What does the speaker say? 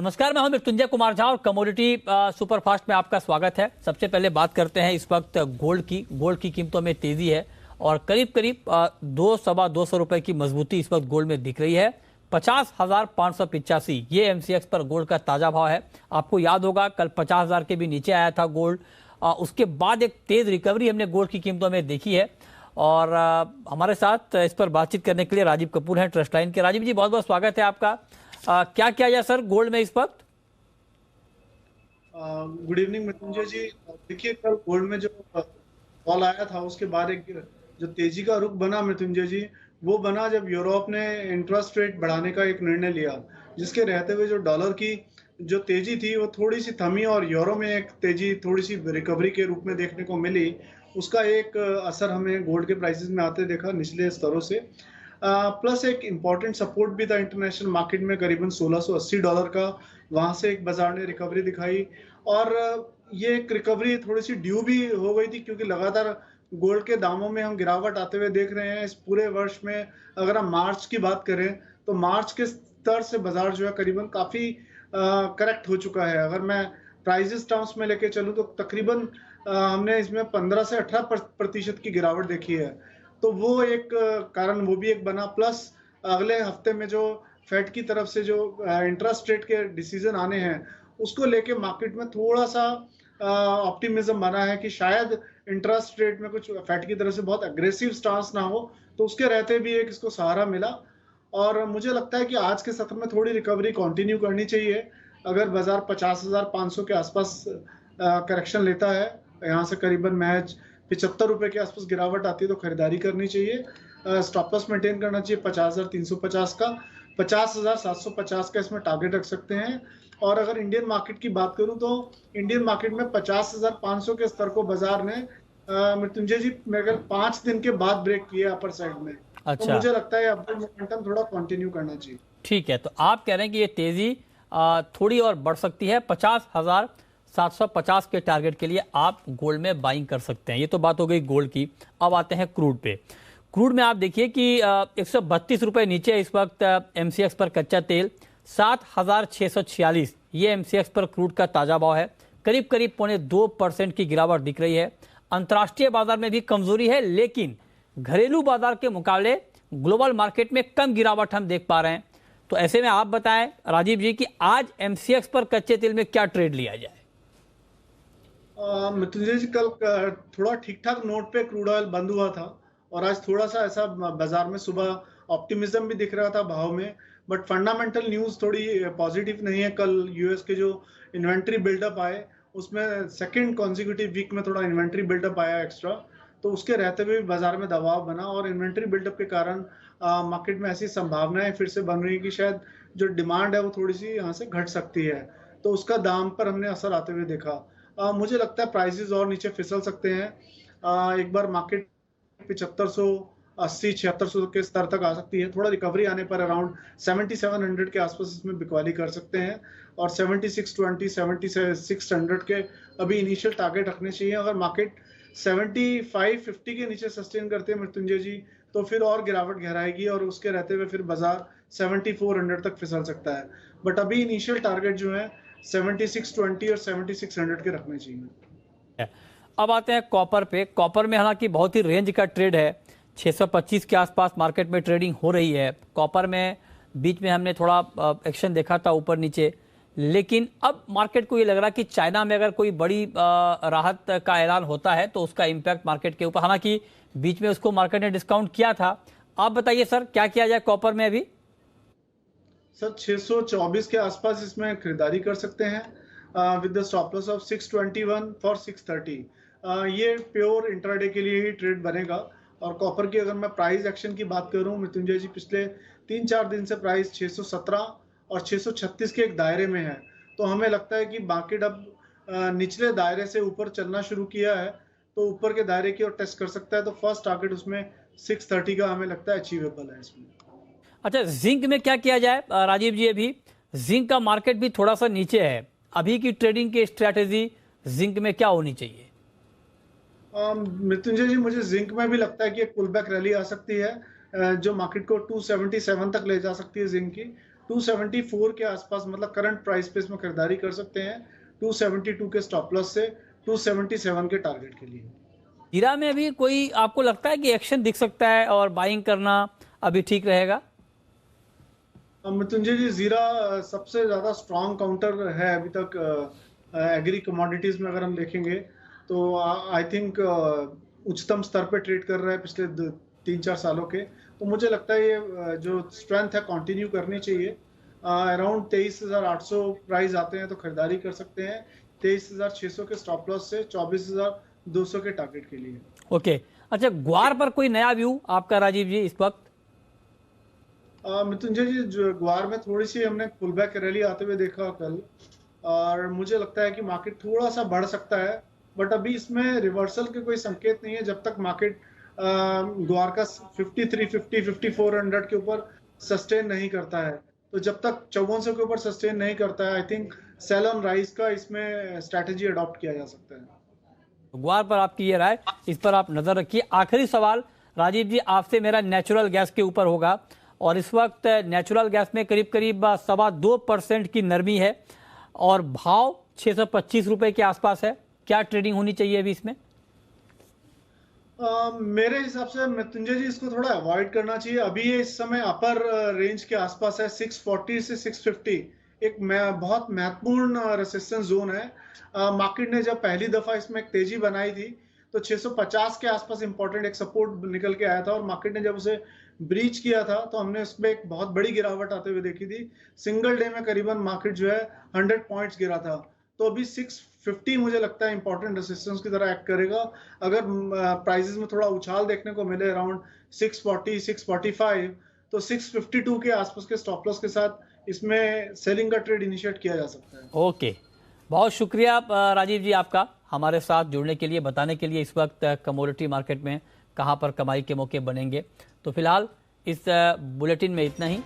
नमस्कार, मैं हूं मृत्युंजय कुमार झा और कमोडिटी सुपरफास्ट में आपका स्वागत है। सबसे पहले बात करते हैं इस वक्त गोल्ड की कीमतों में तेजी है और करीब करीब 200-225 रुपए की मजबूती इस वक्त गोल्ड में दिख रही है। 50,585 ये एमसीएक्स पर गोल्ड का ताजा भाव है। आपको याद होगा कल 50,000 के भी नीचे आया था गोल्ड। उसके बाद एक तेज रिकवरी हमने गोल्ड की कीमतों में देखी है और हमारे साथ इस पर बातचीत करने के लिए राजीव कपूर हैं ट्रस्ट लाइन के। राजीव जी, बहुत बहुत स्वागत है आपका। क्या किया जाए सर गोल्ड में इस वक्त? गुड इवनिंग मृत्युंजय जी। देखिए, कल गोल्ड में जो कॉल आया था उसके बाद एक जो तेजी का रुख बना मृत्युंजय जी, वो बना जब यूरोप ने इंटरेस्ट रेट बढ़ाने का एक निर्णय लिया, जिसके रहते हुए जो डॉलर की जो तेजी थी वो थोड़ी सी थमी और यूरो में एक तेजी थोड़ी सी रिकवरी के रूप में देखने को मिली। उसका एक असर हमें गोल्ड के प्राइसेस में आते देखा निचले स्तरों से। प्लस एक इम्पॉर्टेंट सपोर्ट भी था इंटरनेशनल मार्केट में, करीबन $1680 का। वहां से एक बाजार ने रिकवरी दिखाई और ये एक रिकवरी थोड़ी सी ड्यू भी हो गई थी, क्योंकि लगातार गोल्ड के दामों में हम गिरावट आते हुए देख रहे हैं इस पूरे वर्ष में। अगर हम मार्च की बात करें तो मार्च के स्तर से बाजार जो है करीबन काफी करेक्ट हो चुका है। अगर मैं प्राइजेस टर्म्स में लेके चलूं तो तकरीबन हमने इसमें 15 से 18% की गिरावट देखी है। तो वो एक कारण वो भी एक बना। प्लस अगले हफ्ते में जो फेड की तरफ से जो इंटरेस्ट रेट के डिसीजन आने हैं, उसको लेके मार्केट में थोड़ा सा ऑप्टिमिज्म बना है कि शायद इंटरेस्ट रेट में कुछ फेड की तरफ से बहुत अग्रेसिव स्टांस ना हो। तो उसके रहते भी एक इसको सहारा मिला और मुझे लगता है कि आज के सत्र में थोड़ी रिकवरी कंटिन्यू करनी चाहिए। अगर बाजार 50,500 के आसपास करेक्शन लेता है, यहाँ से करीबन महज 75 रुपए के आसपास गिरावट आती है, तो खरीदारी करनी चाहिए। स्टॉप लॉस मेंटेन करना चाहिए 50,350 का। 50,750 का इसमें टारगेट रख सकते हैं। और अगर इंडियन मार्केट की बात करूं तो इंडियन मार्केट में 50,500 के स्तर को बाजार ने मृत्युंजय जी मेरे ख्याल 5 दिन के बाद ब्रेक किया अपर साइड में। तो अच्छा, मुझे लगता है अपना मोमेंटम थोड़ा कंटिन्यू करना चाहिए। ठीक है। तो आप कह रहे हैं कि ये तेजी थोड़ी और बढ़ सकती है। 50,750 के टारगेट के लिए आप गोल्ड में बाइंग कर सकते हैं। ये तो बात हो गई गोल्ड की। अब आते हैं क्रूड पे। क्रूड में आप देखिए कि 132 रुपए नीचे इस वक्त एमसीएक्स पर कच्चा तेल। 7,646 ये एमसीएक्स पर क्रूड का ताजा भाव है। करीब करीब 0.25% की गिरावट दिख रही है। अंतर्राष्ट्रीय बाजार में भी कमजोरी है, लेकिन घरेलू बाजार के मुकाबले ग्लोबल मार्केट में कम गिरावट हम देख पा रहे हैं। तो ऐसे में आप बताएं राजीव जी कि आज एमसीएक्स पर कच्चे तेल में क्या ट्रेड लिया जाए? मृत्युंजय जी, कल थोड़ा ठीक ठाक नोट पे क्रूड ऑयल बंद हुआ था और आज थोड़ा सा ऐसा बाजार में सुबह ऑप्टिमिज्म भी दिख रहा था भाव में। बट फंडामेंटल न्यूज थोड़ी पॉजिटिव नहीं है। कल यूएस के जो इन्वेंट्री बिल्डअप आए, उसमें सेकंड कॉन्जिक्यूटिव वीक में थोड़ा इन्वेंट्री बिल्डअप आया एक्स्ट्रा। तो उसके रहते हुए बाजार में दबाव बना और इन्वेंट्री बिल्डअप के कारण मार्केट में ऐसी संभावनाएं फिर से बन रही है कि शायद जो डिमांड है वो थोड़ी सी यहाँ से घट सकती है। तो उसका दाम पर हमने असर आते हुए देखा। मुझे लगता है प्राइसेस और नीचे फिसल सकते हैं। एक बार मार्केट 7580-7600 के स्तर तक आ सकती है। थोड़ा रिकवरी आने पर अराउंड 7700 के आसपास इसमें बिकवाली कर सकते हैं और 7620 7600 के अभी इनिशियल टारगेट रखने चाहिए। अगर मार्केट 7550 के नीचे सस्टेन करते हैं मृत्युंजय जी, तो फिर और गिरावट गहराएगी और उसके रहते हुए फिर बाजार 7400 तक फिसल सकता है। बट अभी इनिशियल टारगेट जो है 7620 और 7600 के रखने चाहिए। अब आते हैं कॉपर पे। कॉपर में हालांकि बहुत ही रेंज का ट्रेड है। 625 के आसपास मार्केट में ट्रेडिंग हो रही है। कॉपर में बीच में हमने थोड़ा एक्शन देखा था ऊपर नीचे, लेकिन अब मार्केट को ये लग रहा कि चाइना में अगर कोई बड़ी राहत का ऐलान होता है तो उसका इम्पैक्ट मार्केट के ऊपर, हालांकि बीच में उसको मार्केट ने डिस्काउंट किया था। आप बताइए सर क्या किया जाए कॉपर में अभी? सर 624 के आसपास इसमें खरीदारी कर सकते हैं with the stop loss of 621 for 630। ये प्योर इंट्राडे के लिए ही ट्रेड बनेगा। और कॉपर की अगर मैं प्राइस एक्शन की बात करूं मृत्युंजय जी, पिछले 3-4 दिन से प्राइस 617 और 636 के एक दायरे में है। तो हमें लगता है कि मार्केट अब निचले दायरे से ऊपर चलना शुरू किया है, तो ऊपर के दायरे की ओर टेस्ट कर सकता है। तो फर्स्ट टारगेट उसमें 630 का हमें लगता है अचीवेबल है इसमें। अच्छा, जिंक में क्या किया जाए राजीव जी? अभी जिंक का मार्केट भी थोड़ा सा नीचे है। अभी की ट्रेडिंग की स्ट्रैटेजी जिंक में क्या होनी चाहिए? मृत्युंजय जी, मुझे जिंक में भी लगता है कि एक पुल बैक रैली आ सकती है जो मार्केट को 277 तक ले जा सकती है जिंक की। 274 के आसपास, मतलब करंट प्राइस पे इसमें खरीदारी कर सकते हैं 272 के स्टॉप लॉस से 277 के टारगेट के लिए। हीरा में अभी कोई आपको लगता है कि एक्शन दिख सकता है और बाइंग करना अभी ठीक रहेगा? मृत्युंजय जी, जीरा सबसे ज्यादा स्ट्रॉन्ग काउंटर है अभी तक एग्री कमोडिटीज में। अगर हम देखेंगे तो आई थिंक उच्चतम स्तर पे ट्रेड कर रहा है पिछले 3-4 सालों के। तो मुझे लगता है ये जो स्ट्रेंथ है कंटिन्यू करनी चाहिए। अराउंड 23,800 प्राइस आते हैं तो खरीदारी कर सकते हैं 23,600 के स्टॉप लॉस से 24,200 के टारगेट के लिए। ओके, अच्छा, ग्वार पर कोई नया व्यू आपका राजीव जी इस वक्त? मृत्युंजय जी, जो ग्वार में थोड़ी सी हमने पुल बैक रैली आते हुए देखा कल, और मुझे लगता है कि मार्केट थोड़ा सा बढ़ सकता है, बट अभी इसमें रिवर्सल के कोई संकेत नहीं है जब तक मार्केट ग्वार का 5350 5400 के ऊपर सस्टेन नहीं करता है। तो जब तक 5400 के ऊपर सस्टेन नहीं करता है, I think sell on rise का इसमें स्ट्रैटेजी अडॉप्ट किया जा सकता है। ग्वार पर आपकी ये राय, इस पर आप नजर रखिए। आखिरी सवाल राजीव जी आपसे मेरा नेचुरल गैस के ऊपर होगा, और इस वक्त नेचुरल गैस में करीब करीब 2.25% की नरमी है और भाव 625 रुपए के आसपास है। क्या ट्रेडिंग होनी चाहिए अभी इसमें? मेरे हिसाब से मृत्युंजय जी, इसको थोड़ा अवॉइड करना चाहिए। अभी ये इस समय अपर रेंज के आसपास है, 640 से 650 एक बहुत महत्वपूर्ण रेसिस्टेंस जोन है। मार्केट ने जब पहली दफा इसमें एक तेजी बनाई थी तो 650 के आसपास इंपॉर्टेंट एक सपोर्ट निकल के आया था, और मार्केट ने जब उसे ब्रीच किया था तो हमने उसमें एक बहुत बड़ी गिरावट आते हुए देखी थी। सिंगल डे में करीबन मार्केट जो है 100 पॉइंट्स गिरा था। तो अभी 650 मुझे लगता है इंपॉर्टेंट रेसिस्टेंस की तरह एक्ट करेगा। अगर प्राइसेस में थोड़ा उछाल देखने को मिले अराउंड 640 645, तो 652 के आसपास के स्टॉप लॉस के साथ इसमें सेलिंग का ट्रेड इनिशिएट किया जा सकता है। ओके, बहुत शुक्रिया राजीव जी आपका हमारे साथ जुड़ने के लिए, बताने के लिए इस वक्त कमोडिटी मार्केट में कहां पर कमाई के मौके बनेंगे। तो फिलहाल इस बुलेटिन में इतना ही।